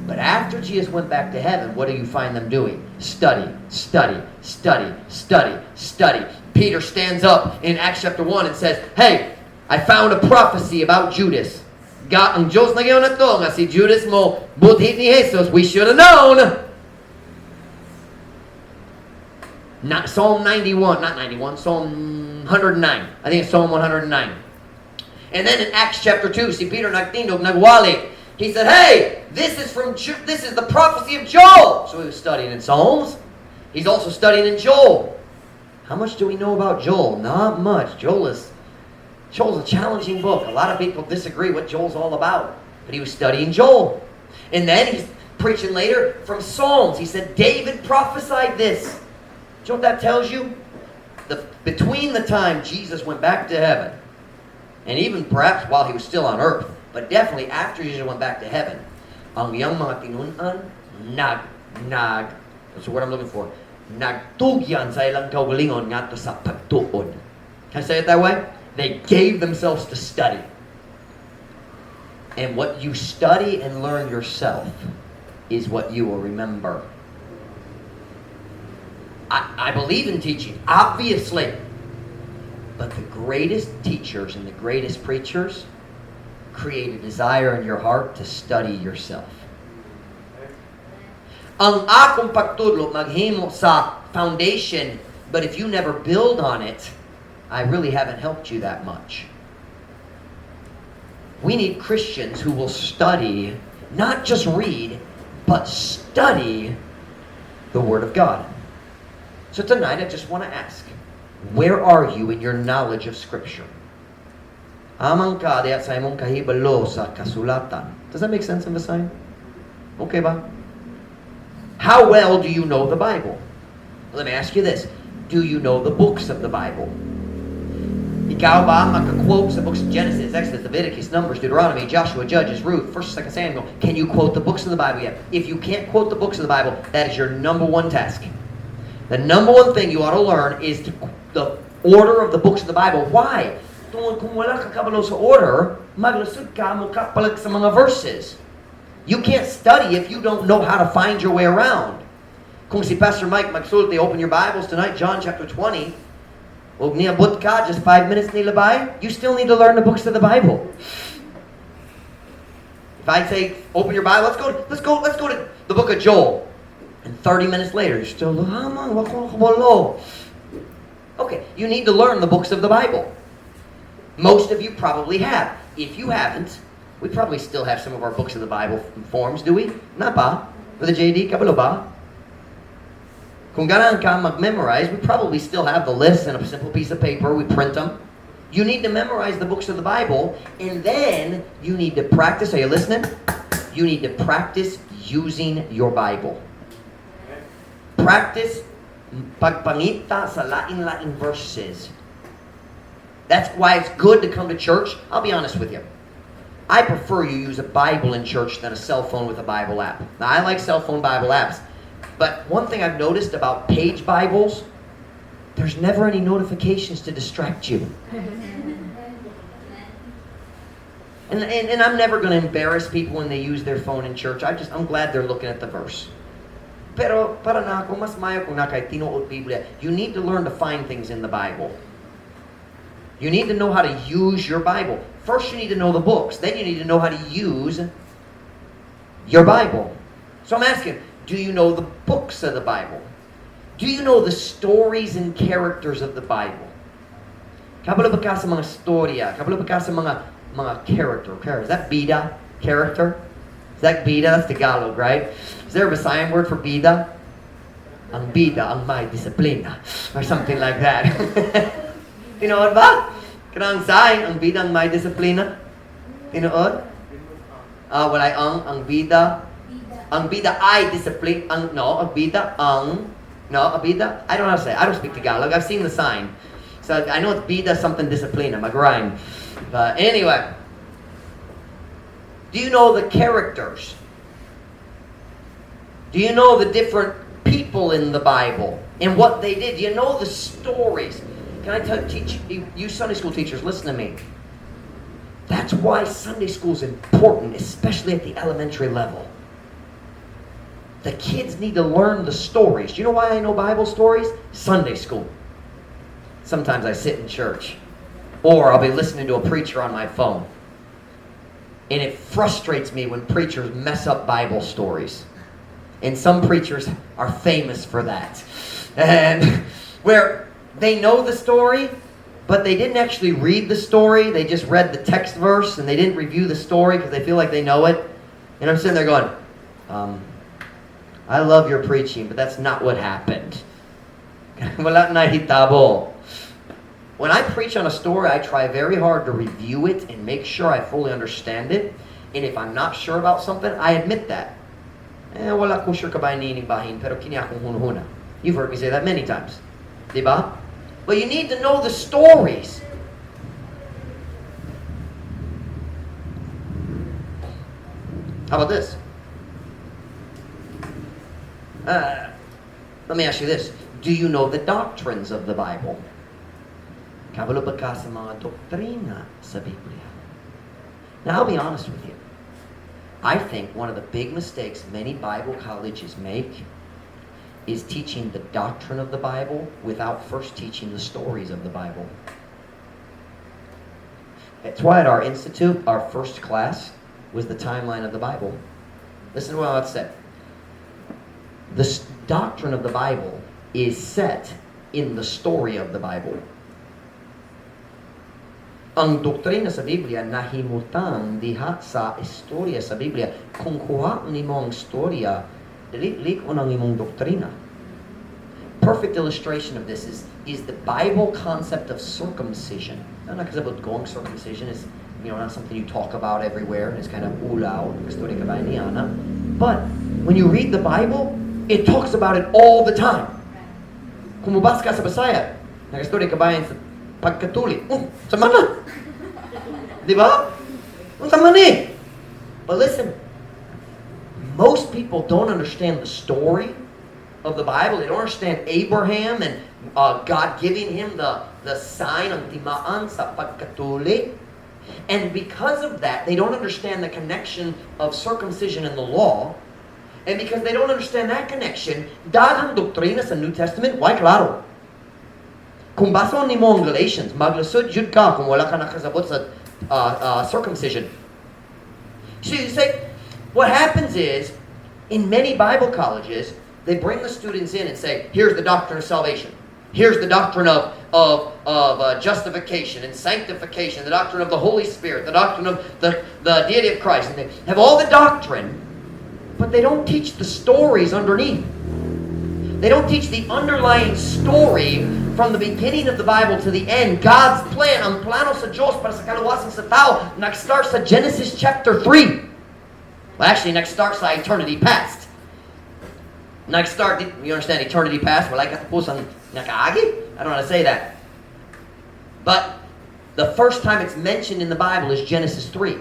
But after Jesus went back to heaven, what do you find them doing? Study, study, study, study, study. Peter stands up in Acts chapter 1 and says, hey, I found a prophecy about Judas. Ang Diyos na na to, nga si Judas mo, buti ni Jesus, we should have known. Psalm 91, not 91, Psalm 109. I think it's Psalm 109. And then in Acts chapter 2, si Peter nagtindog, nagwali. He said, hey, this is the prophecy of Joel. So he was studying in Psalms. He's also studying in Joel. How much do we know about Joel? Not much. Joel's a challenging book. A lot of people disagree what Joel's all about. But he was studying Joel. And then he's preaching later from Psalms. He said, David prophesied this. Do you know what that tells you? Between the time Jesus went back to heaven, and even perhaps while he was still on earth, but definitely after Jesus went back to heaven, ang iyang mga tinunan, that's the word I'm looking for, nagtugyan sa ilang kaugalingon ngadto sa pagtuon. Can I say it that way? They gave themselves to study. And what you study and learn yourself is what you will remember. I believe in teaching, obviously. But the greatest teachers and the greatest preachers create a desire in your heart to study yourself. Ang akong pagtudlo maghimo sa foundation, but if you never build on it, I really haven't helped you that much. We need Christians who will study, not just read, but study the Word of God. So tonight I just want to ask, where are you in your knowledge of Scripture? Amang ka diya sa imong kahibalo sa kasulatan. Does that make sense in the sign? Okay ba? How well do you know the Bible? Let me ask you this. Do you know the books of the Bible? Ikaw ba magka-quote sa books of Genesis, Exodus, Leviticus, Numbers, Deuteronomy, Joshua, Judges, Ruth, 1st, 2nd Samuel? Can you quote the books of the Bible yet? If you can't quote the books of the Bible, that is your number one task. The number one thing you ought to learn is the order of the books of the Bible. Why? Kung wala ka kabalo sa order, maglusod ka mo kapalag sa mga verses. You can't study if you don't know how to find your way around. Kung si Pastor Mike magsulti, open your Bibles tonight, John chapter 20. Huwag niabot ka, just 5 minutes nilabay. You still need to learn the books of the Bible. If I say, open your Bible, let's go to the book of Joel. And 30 minutes later, you're still, okay, you need to learn the books of the Bible. Most of you probably have. If you haven't, we probably still have some of our books of the Bible forms, do we? Not ba? With the JD, kabalo ba? Kung ganaan ka mag-memorize, we probably still have the list in a simple piece of paper. We print them. You need to memorize the books of the Bible, and then you need to practice. Are you listening? You need to practice using your Bible. Practice pagpangita sa lain-lain verses. That's why it's good to come to church. I'll be honest with you. I prefer you use a Bible in church than a cell phone with a Bible app. Now, I like cell phone Bible apps. But one thing I've noticed about page Bibles, there's never any notifications to distract you. And I'm never going to embarrass people when they use their phone in church. I'm glad they're looking at the verse. Pero para na ako, mas mayo kung na kay tinuod Biblia. You need to learn to find things in the Bible. You need to know how to use your Bible. First you need to know the books. Then you need to know how to use your Bible. So I'm asking, do you know the books of the Bible? Do you know the stories and characters of the Bible? Kabalo ba ka sa mga storya? Kabalo ba ka sa mga character? Is that bida? Character? Is that bida? That's Tagalog, right? Is there a Visayan word for bida? Ang bida, ang may disiplina. Or something like that. Tinood ba? Kanang sign, ang bida, ang may disiplina. Tinood? Walay ang bida. Ang bida ay discipline. Ang bida, I don't know how to say it. I don't speak Tagalog. I've seen the sign. So I know it's bida something disciplina, mag-rhyme. But anyway. Do you know the characters? Do you know the different people in the Bible and what they did? Do you know the stories? Can I teach you Sunday school teachers, listen to me. That's why Sunday school is important, especially at the elementary level. The kids need to learn the stories. Do you know why I know Bible stories? Sunday school. Sometimes I sit in church. Or I'll be listening to a preacher on my phone. And it frustrates me when preachers mess up Bible stories. And some preachers are famous for that. And where they know the story, but they didn't actually read the story. They just read the text verse, and they didn't review the story because they feel like they know it. And I'm sitting there going, I love your preaching, but that's not what happened. Wala nahitabo. When I preach on a story, I try very hard to review it and make sure I fully understand it. And if I'm not sure about something, I admit that. Wala ko sure kabay nining bahin, pero kini akong hunhuna. You've heard me say that many times. Diba? But you need to know the stories. How about this? Let me ask you this. Do you know the doctrines of the Bible? Kabalo ba ka sa mga doktrina sa Biblia? Now, I'll be honest with you. I think one of the big mistakes many Bible colleges make is teaching the doctrine of the Bible without first teaching the stories of the Bible. That's why at our institute, our first class was the timeline of the Bible. Listen to what I said. The doctrine of the Bible is set in the story of the Bible. Ang doktrina sa Biblia nahimutan diha sa istorya sa Biblia. Kung kuha ni mo ang istorya, dili ko nang imong doktrina. Perfect illustration of this is the Bible concept of circumcision. Not because about going circumcision is not something you talk about everywhere and it's kind of ulaw, istorya ka ba niana. But when you read the Bible, it talks about it all the time. Kung mabasa ka sa Bisaya, nag-istorya ka ba sa pagkatuli? Sama na! Diba? Sama na. But listen, most people don't understand the story of the Bible. They don't understand Abraham and God giving him the sign ng timaan sa pagkatuli. And because of that, they don't understand the connection of circumcision and the law. And because they don't understand that connection, daghang doktrina sa New Testament, why klaro? Kung basaon ni mo ang Galatians, maglusod jud ka kung wala ka nakasabot sa circumcision. So you say, what happens is, in many Bible colleges, they bring the students in and say, here's the doctrine of salvation. Here's the doctrine of justification and sanctification, the doctrine of the Holy Spirit, the doctrine of the deity of Christ. And they have all the doctrine, but they don't teach the stories underneath. They don't teach the underlying story from the beginning of the Bible to the end. God's plan, ang plano sa Diyos para sa kaluwasan sa tao, nag-start sa Genesis chapter 3. Well, actually, nag-start sa eternity past. Nag-start, you understand eternity past? Wala katapusang nakaagi? I don't know how to say that. But the first time it's mentioned in the Bible is Genesis 3.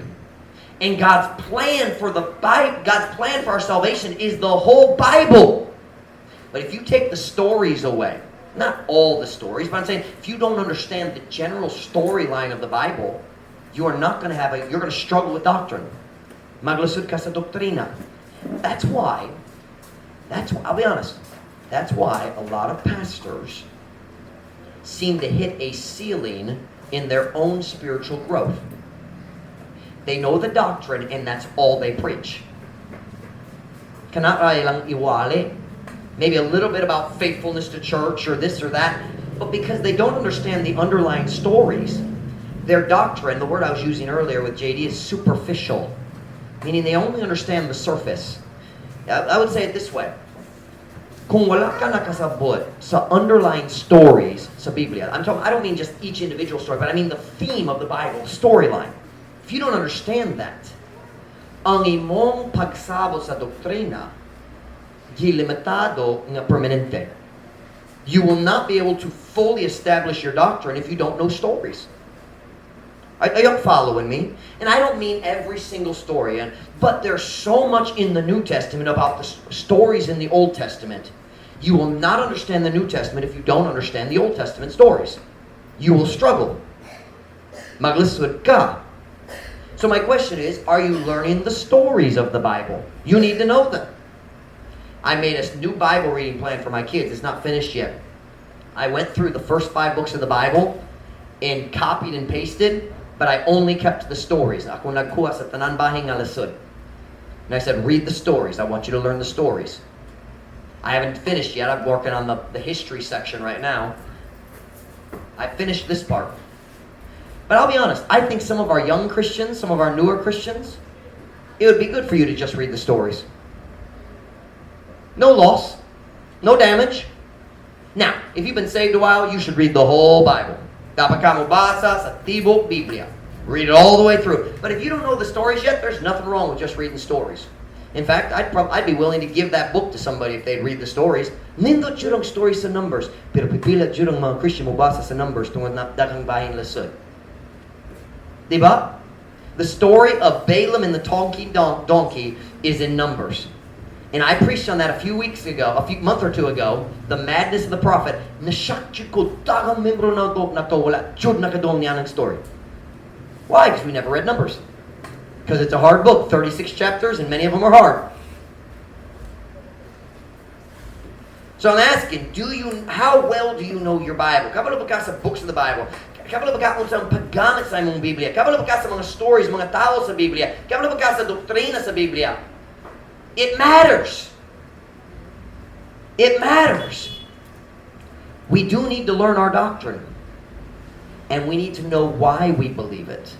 And God's plan for our salvation is the whole Bible. But if you take the stories away, not all the stories, but I'm saying if you don't understand the general storyline of the Bible, you are not going to you're going to struggle with doctrine. Maglusod ka sa doktrina. That's why, I'll be honest, that's why a lot of pastors seem to hit a ceiling in their own spiritual growth. They know the doctrine and that's all they preach. Kanakaya lang iwali. Maybe a little bit about faithfulness to church or this or that. But because they don't understand the underlying stories, their doctrine, the word I was using earlier with JD, is superficial. Meaning they only understand the surface. I would say it this way. Kung wala ka nakasabot sa underlying stories sa Biblia, I don't mean just each individual story, but I mean the theme of the Bible, the storyline. If you don't understand that, ang imong pagsabot sa doktrina, limitado nga permanente. You will not be able to fully establish your doctrine if you don't know stories. Are you following me? And I don't mean every single story, but there's so much in the New Testament about the stories in the Old Testament. You will not understand the New Testament if you don't understand the Old Testament stories. You will struggle. Maglisod ka. So my question is, are you learning the stories of the Bible? You need to know them. I made a new Bible reading plan for my kids. It's not finished yet. I went through the first 5 books of the Bible and copied and pasted but I only kept the stories. Ako nagkuha sa tanan bahing nga lisod. And I said, read the stories. I want you to learn the stories. I haven't finished yet. I'm working on the history section right now. I finished this part. But I'll be honest, I think some of our young Christians, some of our newer Christians, it would be good for you to just read the stories. No loss. No damage. Now, if you've been saved a while, you should read the whole Bible. Dapat ka mabasa sa tibok Biblia. Read it all the way through. But if you don't know the stories yet, there's nothing wrong with just reading stories. In fact, I'd be willing to give that book to somebody if they'd read the stories. Nindot jurong stories sa Numbers. Pero pipilat jurong mga Christian mabasa sa Numbers tungod na daghang bahin lisod. Diba? The story of Balaam and the donkey is in Numbers. And I preached on that a month or two ago, the madness of the prophet. Nasakti ko daghang membro na to wala jud nakadong niya ng story. Why? Because we never read Numbers. Because it's a hard book, 36 chapters, and many of them are hard. So I'm asking, how well do you know your Bible? Kabalo ba ka sa books of the Bible? Kabalo ba ka kung saan paggamit sa imong Biblia? Kabalo ba ka sa mga stories, mga tao sa Biblia? Kabalo ba ka sa doktrina sa Biblia? It matters. It matters. We do need to learn our doctrine. And we need to know why we believe it.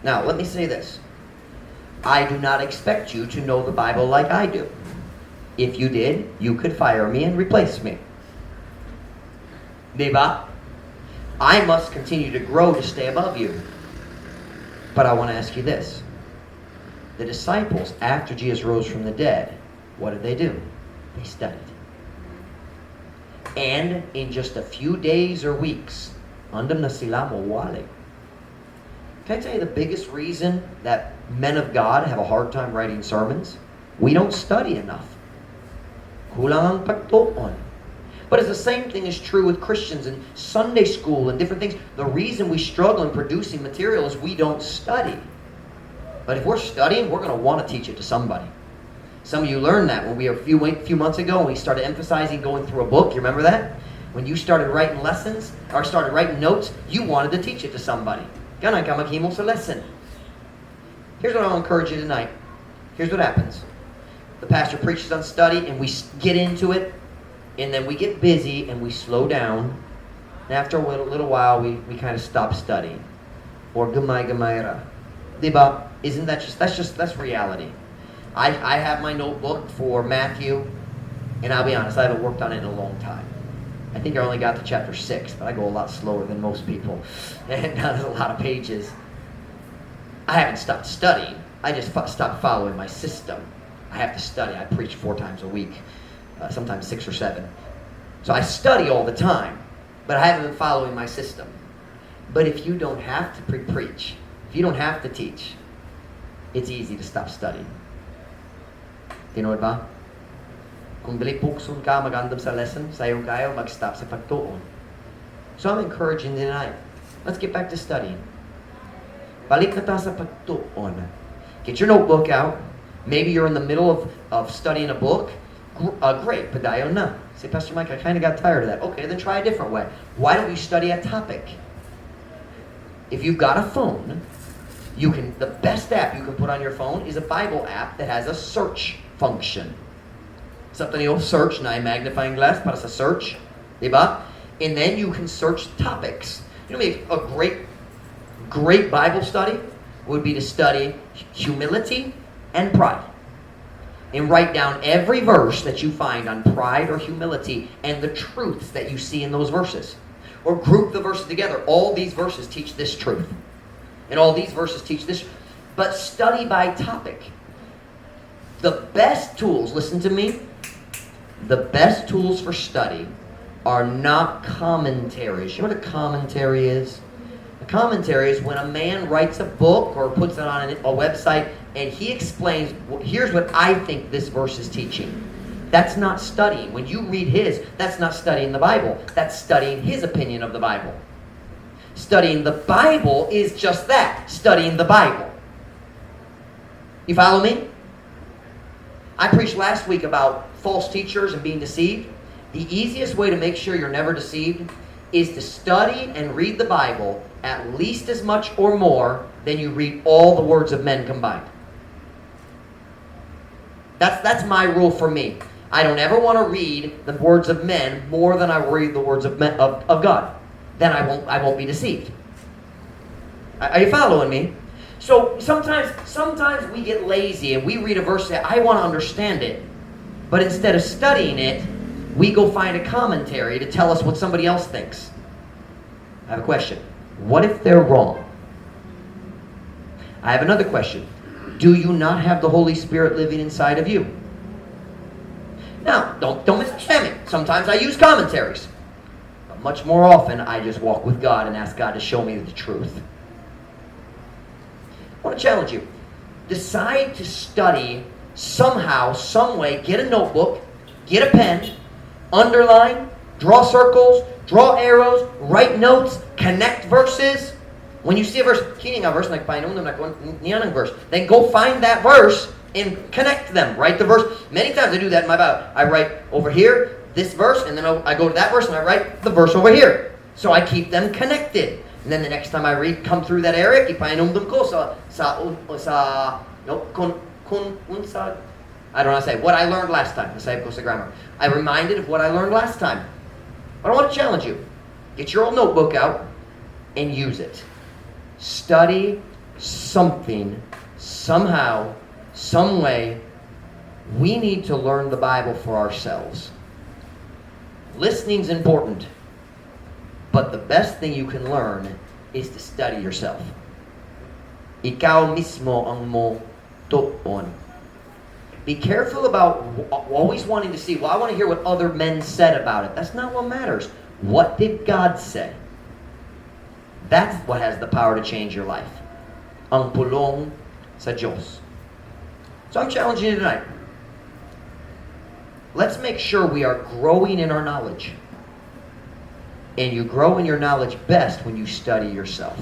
Now, let me say this. I do not expect you to know the Bible like I do. If you did, you could fire me and replace me. Diba? I must continue to grow to stay above you. But I want to ask you this. The disciples, after Jesus rose from the dead, what did they do? They studied. And in just a few days or weeks, andam na sila mawali. Can I tell you the biggest reason that men of God have a hard time writing sermons? We don't study enough. Kulang ang pagtuon. But it's the same thing is true with Christians in Sunday school and different things. The reason we struggle in producing material is we don't study. But if we're studying, we're going to want to teach it to somebody. Some of you learned that when we were a few months ago when we started emphasizing going through a book. You remember that? When you started writing lessons or started writing notes, you wanted to teach it to somebody. Ganun ka maghimo sa lesson. Here's what I'll encourage you tonight. Here's what happens. The pastor preaches on study and we get into it and then we get busy and we slow down. And after a little while, we kind of stop studying. Or gamay ra. Diba? Isn't that that's reality. I have my notebook for Matthew, and I'll be honest, I haven't worked on it in a long time. I think I only got to chapter 6, but I go a lot slower than most people. And there's a lot of pages. I haven't stopped studying. I just stopped following my system. I have to study. I preach 4 times a week, sometimes 6 or 7. So I study all the time, but I haven't been following my system. But if you don't have to preach, if you don't have to teach, it's easy to stop studying. Tinood ba? Kung dili pukson ka magandam sa lesson, sayo kayo mag-stop sa pagtuon. So I'm encouraging you tonight. Let's get back to studying. Balik na ta sa pagtuon. Get your notebook out. Maybe you're in the middle of studying a book. Great, padayon na. Say, Pastor Mike, I kind of got tired of that. Okay, then try a different way. Why don't you study a topic? If you've got a phone, the best app you can put on your phone is a Bible app that has a search function. Something you'll search, na magnifying glass para sa search, diba? And then you can search topics. You know, maybe a great Bible study would be to study humility and pride. And write down every verse that you find on pride or humility and the truths that you see in those verses. Or group the verses together. All these verses teach this truth. And all these verses teach this. But study by topic. The best tools, listen to me, the best tools for study are not commentaries. You know what a commentary is? A commentary is when a man writes a book or puts it on a website and he explains, here's what I think this verse is teaching. That's not studying. When you read his, that's not studying the Bible. That's studying his opinion of the Bible. Studying the Bible is just that, studying the Bible. You follow me? I preached last week about false teachers and being deceived. The easiest way to make sure you're never deceived is to study and read the Bible at least as much or more than you read all the words of men combined. That's my rule for me. I don't ever want to read the words of men more than I read the words of men, of God. Then I won't be deceived. Are you following me? So sometimes we get lazy and we read a verse and say, I want to understand it. But instead of studying it, we go find a commentary to tell us what somebody else thinks. I have a question. What if they're wrong? I have another question. Do you not have the Holy Spirit living inside of you? Now, don't misunderstand me. Sometimes I use commentaries. But much more often, I just walk with God and ask God to show me the truth. I want to challenge you. Decide to study somehow, some way. Get a notebook, get a pen, underline, draw circles, draw arrows, write notes, connect verses. When you see a verse, then go find that verse and connect them. Write the verse. Many times I do that in my Bible. I write over here this verse, and then I go to that verse and I write the verse over here. So I keep them connected. And then the next time I read, come through that area, ipainomdom ko I don't know how to say what I learned last time. Masayip ko sa grammar. I'm reminded of what I learned last time. But I want to challenge you. Get your old notebook out and use it. Study something, somehow, some way. We need to learn the Bible for ourselves. Listening's important. But the best thing you can learn is to study yourself. Ikaw mismo ang mo tuon. Be careful about always wanting to see, well, I want to hear what other men said about it. That's not what matters. What did God say? That's what has the power to change your life. Ang pulong sa Diyos. So I'm challenging you tonight. Let's make sure we are growing in our knowledge. And you grow in your knowledge best when you study yourself.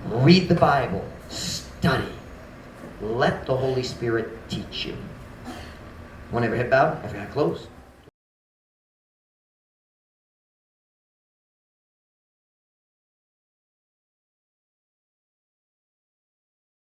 Read the Bible. Study. Let the Holy Spirit teach you. Want to have your head bowed? Every eye closed.